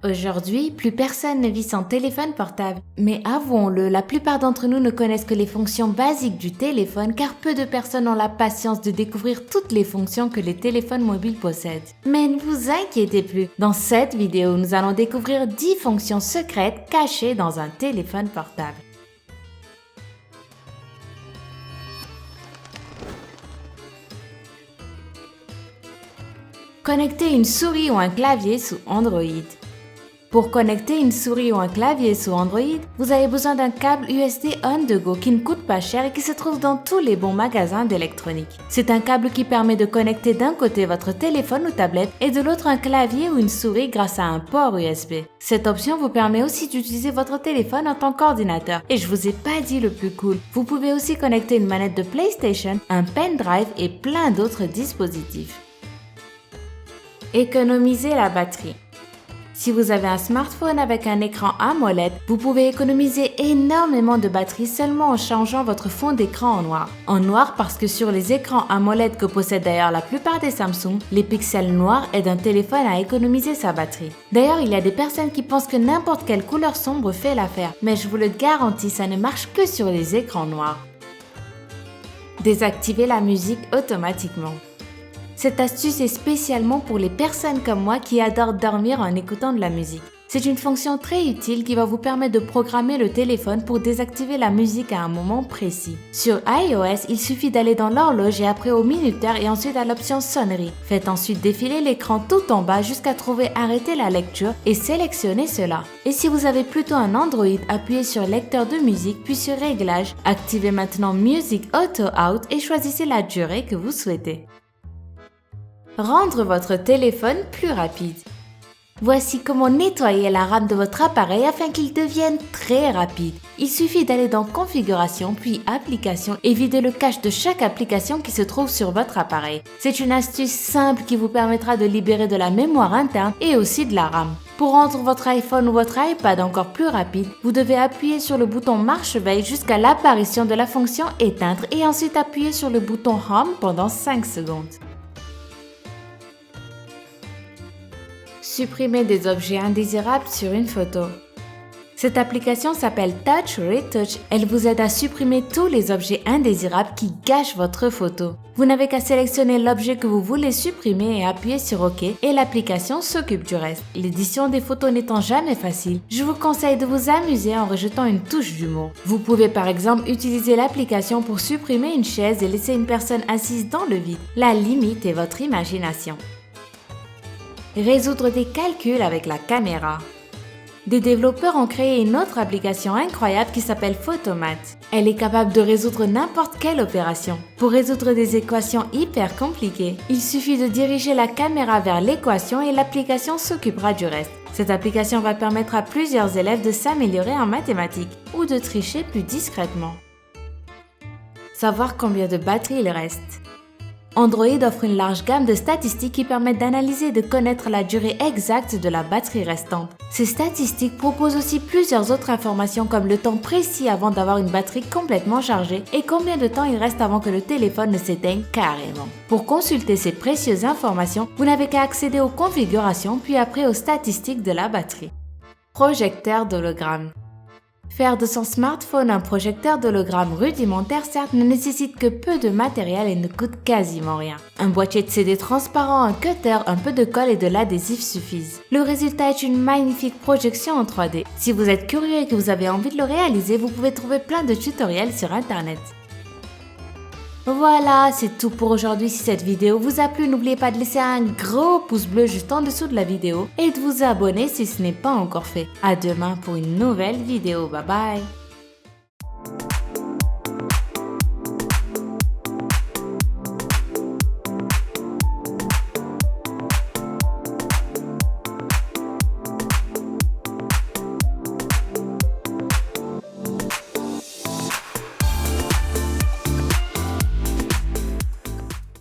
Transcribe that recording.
Aujourd'hui, plus personne ne vit sans téléphone portable. Mais avouons-le, la plupart d'entre nous ne connaissent que les fonctions basiques du téléphone car peu de personnes ont la patience de découvrir toutes les fonctions que les téléphones mobiles possèdent. Mais ne vous inquiétez plus, dans cette vidéo, nous allons découvrir 10 fonctions secrètes cachées dans un téléphone portable. Connecter une souris ou un clavier sous Android. Pour connecter une souris ou un clavier sous Android, vous avez besoin d'un câble USB on-the-go qui ne coûte pas cher et qui se trouve dans tous les bons magasins d'électronique. C'est un câble qui permet de connecter d'un côté votre téléphone ou tablette et de l'autre un clavier ou une souris grâce à un port USB. Cette option vous permet aussi d'utiliser votre téléphone en tant qu'ordinateur. Et je vous ai pas dit le plus cool, vous pouvez aussi connecter une manette de PlayStation, un pendrive et plein d'autres dispositifs. Économiser la batterie. Si vous avez un smartphone avec un écran AMOLED, vous pouvez économiser énormément de batterie seulement en changeant votre fond d'écran en noir. En noir parce que sur les écrans AMOLED que possèdent d'ailleurs la plupart des Samsung, les pixels noirs aident un téléphone à économiser sa batterie. D'ailleurs, il y a des personnes qui pensent que n'importe quelle couleur sombre fait l'affaire, mais je vous le garantis, ça ne marche que sur les écrans noirs. Désactiver la musique automatiquement. Cette astuce est spécialement pour les personnes comme moi qui adorent dormir en écoutant de la musique. C'est une fonction très utile qui va vous permettre de programmer le téléphone pour désactiver la musique à un moment précis. Sur iOS, il suffit d'aller dans l'horloge et après au minuteur et ensuite à l'option sonnerie. Faites ensuite défiler l'écran tout en bas jusqu'à trouver arrêter la lecture et sélectionnez cela. Et si vous avez plutôt un Android, appuyez sur lecteur de musique puis sur réglage, activez maintenant Music Auto Out et choisissez la durée que vous souhaitez. Rendre votre téléphone plus rapide. Voici comment nettoyer la RAM de votre appareil afin qu'il devienne très rapide. Il suffit d'aller dans Configuration puis Applications et vider le cache de chaque application qui se trouve sur votre appareil. C'est une astuce simple qui vous permettra de libérer de la mémoire interne et aussi de la RAM. Pour rendre votre iPhone ou votre iPad encore plus rapide, vous devez appuyer sur le bouton marche-veille jusqu'à l'apparition de la fonction éteindre et ensuite appuyer sur le bouton Home pendant 5 secondes. Supprimer des objets indésirables sur une photo. Cette application s'appelle Touch Retouch. Elle vous aide à supprimer tous les objets indésirables qui gâchent votre photo. Vous n'avez qu'à sélectionner l'objet que vous voulez supprimer et appuyer sur OK et l'application s'occupe du reste. L'édition des photos n'étant jamais facile, je vous conseille de vous amuser en rejetant une touche d'humour. Vous pouvez par exemple utiliser l'application pour supprimer une chaise et laisser une personne assise dans le vide. La limite est votre imagination. Résoudre des calculs avec la caméra. Des développeurs ont créé une autre application incroyable qui s'appelle Photomat. Elle est capable de résoudre n'importe quelle opération. Pour résoudre des équations hyper compliquées, il suffit de diriger la caméra vers l'équation et l'application s'occupera du reste. Cette application va permettre à plusieurs élèves de s'améliorer en mathématiques ou de tricher plus discrètement. Savoir combien de batterie il reste. Android offre une large gamme de statistiques qui permettent d'analyser et de connaître la durée exacte de la batterie restante. Ces statistiques proposent aussi plusieurs autres informations comme le temps précis avant d'avoir une batterie complètement chargée et combien de temps il reste avant que le téléphone ne s'éteigne carrément. Pour consulter ces précieuses informations, vous n'avez qu'à accéder aux configurations puis après aux statistiques de la batterie. Projecteur d'hologramme. Faire de son smartphone un projecteur d'hologramme rudimentaire certes ne nécessite que peu de matériel et ne coûte quasiment rien. Un boîtier de CD transparent, un cutter, un peu de colle et de l'adhésif suffisent. Le résultat est une magnifique projection en 3D. Si vous êtes curieux et que vous avez envie de le réaliser, vous pouvez trouver plein de tutoriels sur internet. Voilà, c'est tout pour aujourd'hui. Si cette vidéo vous a plu, n'oubliez pas de laisser un gros pouce bleu juste en dessous de la vidéo et de vous abonner si ce n'est pas encore fait. À demain pour une nouvelle vidéo. Bye bye!